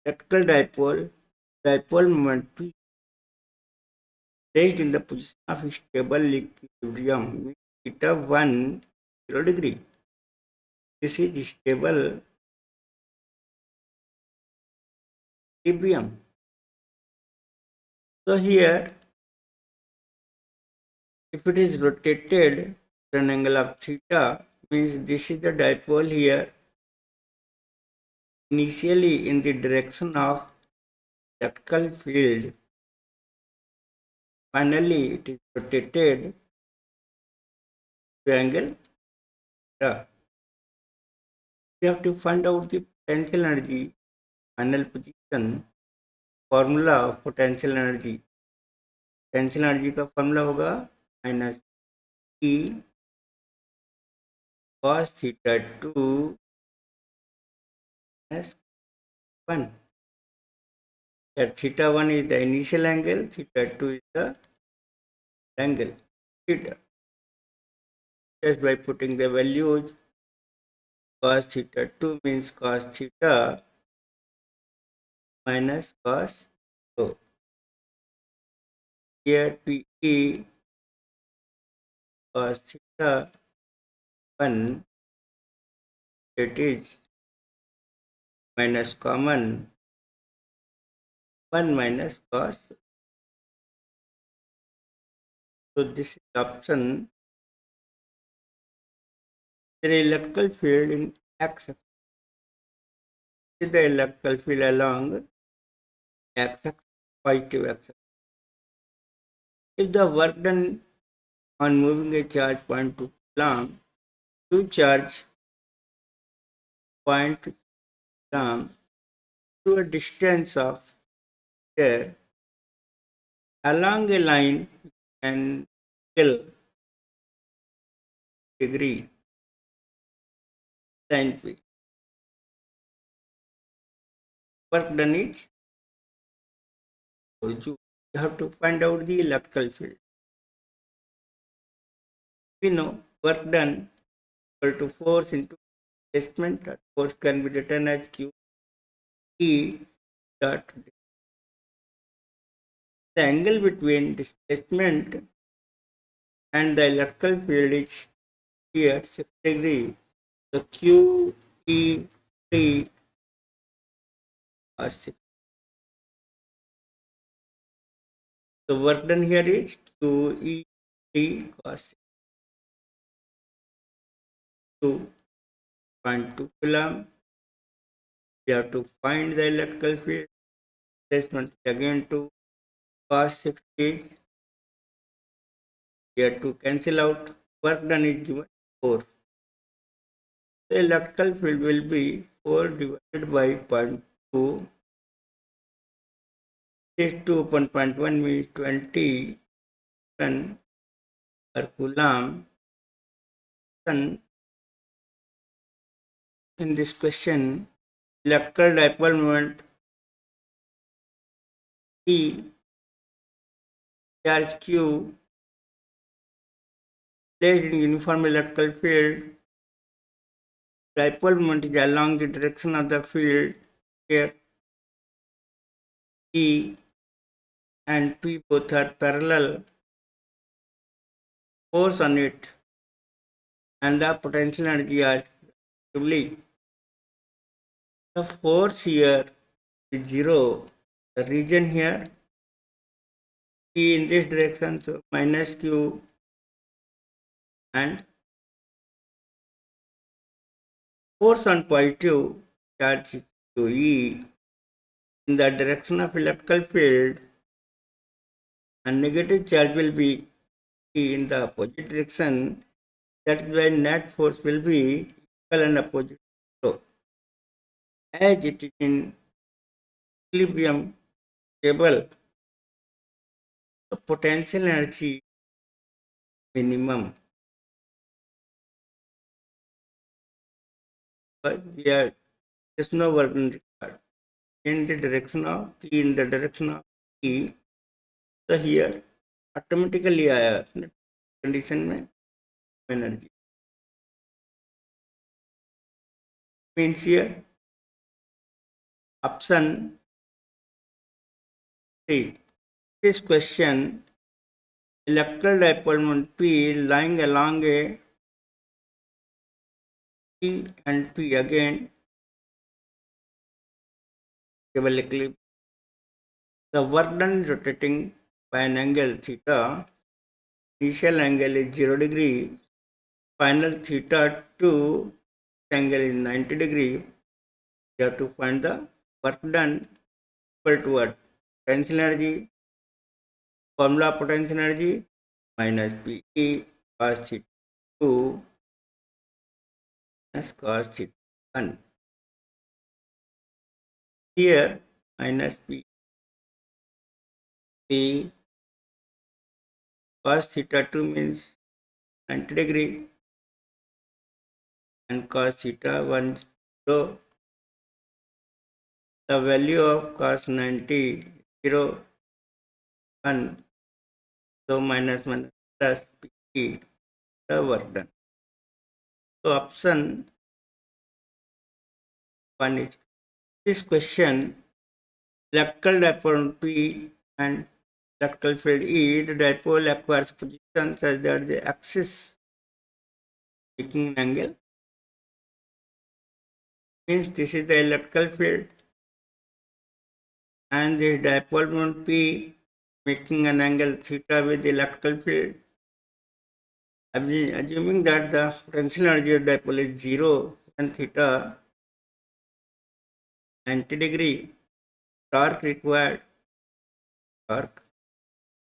electrical dipole moment P placed in the position of stable equilibrium with theta 1 0 degree. This is stable equilibrium. So here, if it is rotated at an angle of theta, means this is the dipole here, initially in the direction of electrical field. Finally, it is rotated to angle theta. We have to find out the potential energy, final position, formula of potential energy. Potential energy का formula होगा minus E cos theta 2 minus 1. Here theta 1 is the initial angle, theta 2 is the angle theta. Just by putting the values, cos theta 2 means cos theta minus cos 2. Here PE cos theta 1, it is minus common 1 minus cos. So this is option. The electrical field in x. This is the electrical field along x, positive x. If the work done on moving a charge point to Coulomb, to charge point Coulomb to a distance of there along a line and kill degree sin phi. Work done is you have to find out the electrical field. We know work done equal to force into displacement. Force can be written as Q E dot. The angle between displacement and the electrical field is here 6 degree. So Q E T cos 6. The work done here is Q E T cos 6. 2.2 Coulomb. We have to find the electrical field. Displacement again to cos 60. Here to cancel out. Work done is given 4. The electrical field will be 4 divided by 0.2. This 2 upon 0.1 means 20 per Coulomb. In this question, electrical dipole moment P, charge Q, placed in uniform electrical field. Dipole moment is along the direction of the field. Here E and P both are parallel. Force on it and the potential energy are respectively. The force here is 0. The region here P in this direction, so minus Q, and force on positive charge QE in the direction of electrical field, and negative charge will be E in the opposite direction. That is why net force will be equal and opposite. So, as it is in equilibrium table, the potential energy minimum. But there is no work required. In the direction of P, in the direction of E, so here automatically आया condition में energy. Means here option 3. This question, electrical dipole moment P lying along a P and P again, stable equilibrium. The work done is rotating by an angle theta. Initial angle is 0 degree. Final theta 2 angle is 90 degree. You have to find the work done equal to what? Potential energy. Formula potential energy minus PE cos theta 2 minus cos theta 1. Here minus P cos theta 2 means 90 degree and cos theta 1 0. The value of cos 90 0 1, so minus plus P, the work done. So option 1 is this question. Electrical dipole P and electrical field E, the dipole acquires position such that the axis making an angle, means this is the electrical field and the dipole moment P making an angle theta with the electrical field. Assuming that the potential energy of dipole is 0 and theta 90 degree, torque required, torque,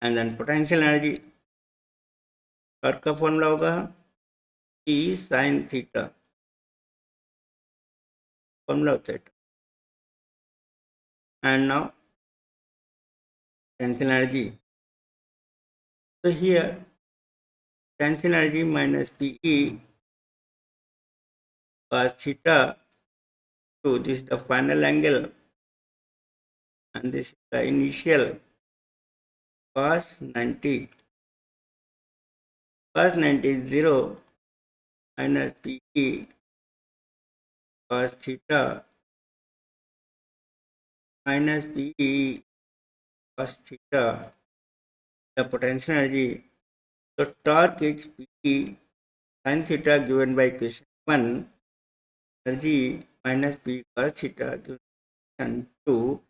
and then potential energy, torque का formula होगा E sin theta, formula होता है. And now potential energy. So here potential energy minus PE cos theta 2, this is the final angle and this is the initial cos 90. Cos 90 is 0 minus PE cos theta minus PE cos theta, the potential energy. So torque is PE sin theta given by equation 1, energy minus P cos theta given by equation 2.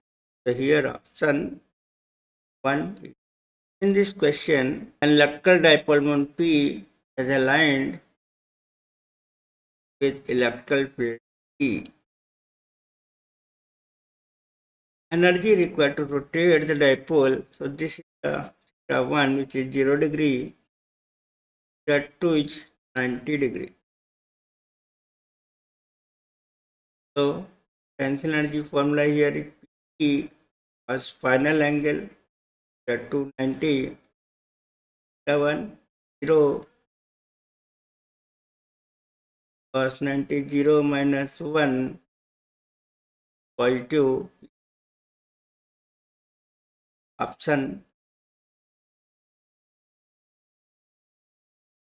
So here option 1. In this question, an electrical dipole moment P is aligned with electrical field E. Energy required to rotate the dipole. So this is the theta 1, which is 0 degree. Theta 2 is 90 degree. So potential energy formula here is P as final angle, theta 2 90, theta 1 0, cos 90 0 minus 1 positive. Option.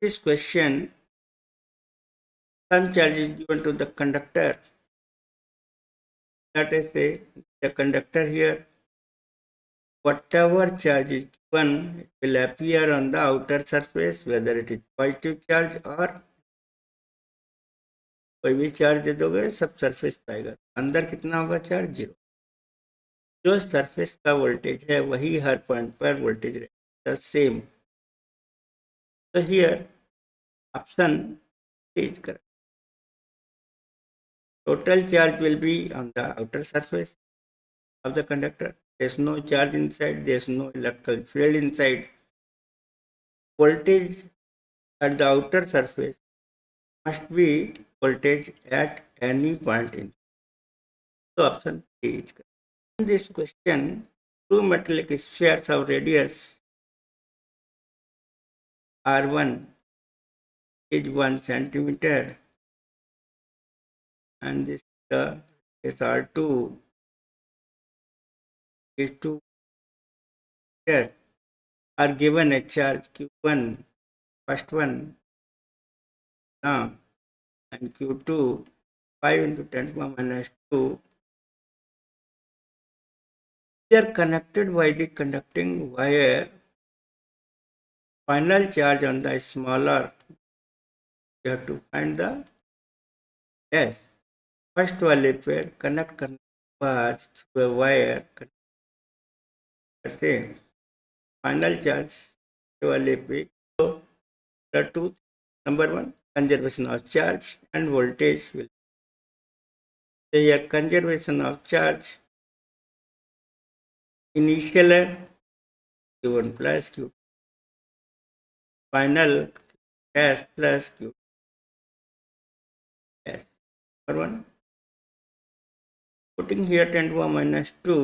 This question, some charge is given to the conductor. Let us say the conductor here, whatever charge is given, it will appear on the outer surface, whether it is positive charge or कोई भी charge दे दोगे सब surface पाएगा. अंदर कितना होगा charge? 0. जो surface का वोल्टेज है वही हर पॉइंट पर वोल्टेज रहेगा, same. So here option is correct. Total charge will be on the outer surface of the conductor. There's no charge inside, there's no electrical field inside. Voltage at the outer surface must be voltage at any point in. So option A is correct. In this question, two metallic spheres of radius R1 is 1 centimeter and this is R2 is 2 meter, are given a charge Q1, first one now, and Q2 5 into 10 to the minus 2 They are connected by the conducting wire. Final charge on the smaller, you have to find the S. First वाले पे connect करने के बाद through a wire से final charge वाले पे तो two number one conservation of charge and voltage will say a conservation of charge initial q1 plus q final s plus q s number one putting here 10 to the minus 2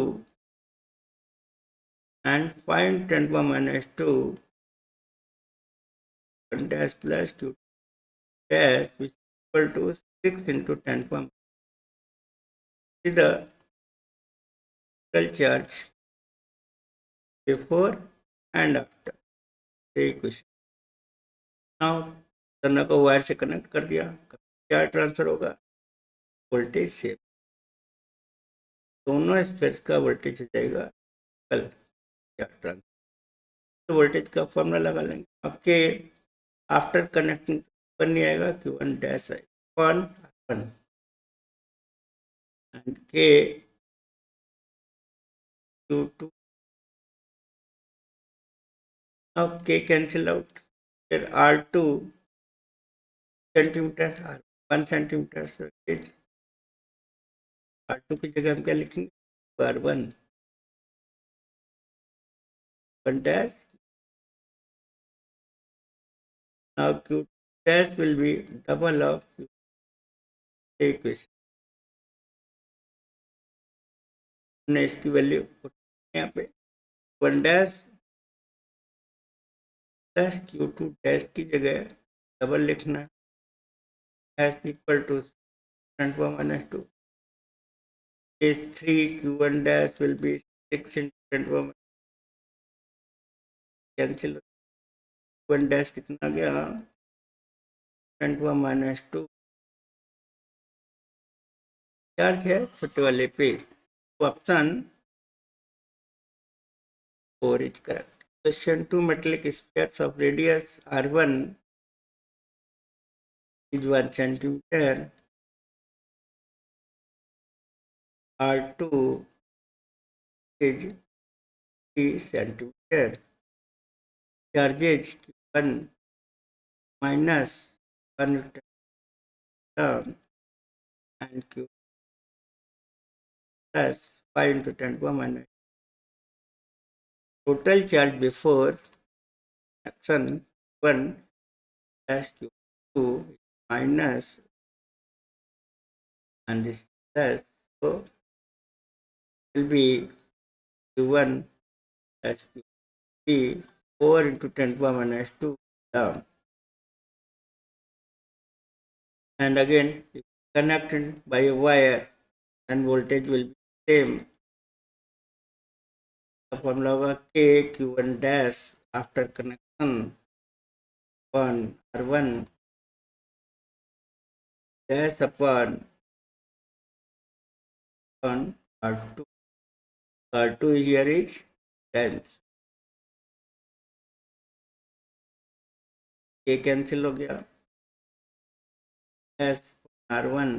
and find 10 to the minus 2 dash plus q dash which is equal to 6 into 10 to the is the total charge before and after the equation. Now दोनों को wire से connect कर दिया charge transfer होगा voltage से दोनों space का voltage हो जाएगा कल चार्ज ट्रांसफर तो वोल्टेज का फॉर्मूला लगा लेंगे आपके आफ्टर कनेक्टिंग वन नहीं आएगा क्यू वन डैश आएगा one one and k q two अब के कैंसिल आउट फिर r two centimetre r 1 centimetre voltage r two की जगह हम क्या लिखेंगे r one dash. Now q dash will be double of q equation. हमने इसकी वैल्यू यहाँ पे one dash plus q two dash की जगह डबल लिखना s equal to minus two three q one dash will be 6 into 10 cancel one dash कितना गया 10 minus two charge है छोटे वाले पे option 4 is correct. Question 2 metallic spheres of radius r1 is 1 centimeter, r2 is 3 centimeter. Charges q1 minus 1 term and q plus 5 into 10 to the minus. Total charge before action 1 plus q2 minus and this plus so will be q1 plus q3 4 into 10 to the minus 2 down and again connected by a wire and voltage will be same. The formula होगा k q1 dash after connection 1 r1 dash upon 1 r2 r2 is here is 10 k cancel हो गया dash r1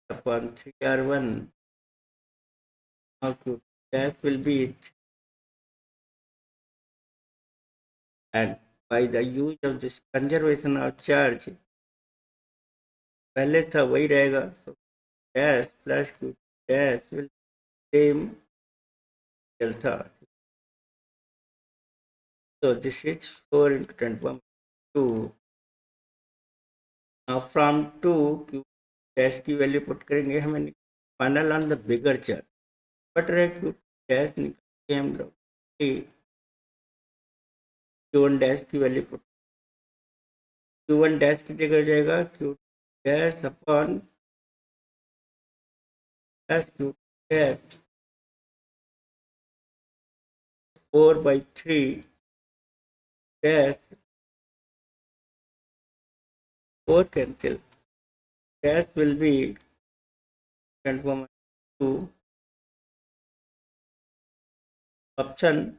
upon 3 r1 now q dash will be and by the use of this conservation of charge पहले था वही रहेगा so dash plus q dash will same delta so this is 4 into 10 to the 2 now from 2 q dash की value put करेंगे हमें final on the bigger charge but रहे q dash निकाल के हम लोग q1 dash की वैल्यू पुट q1 dash की जगह हो जाएगा q dash upon plus q dash 4 by 3 dash 4 cancel dash will be 10 to the 2 Option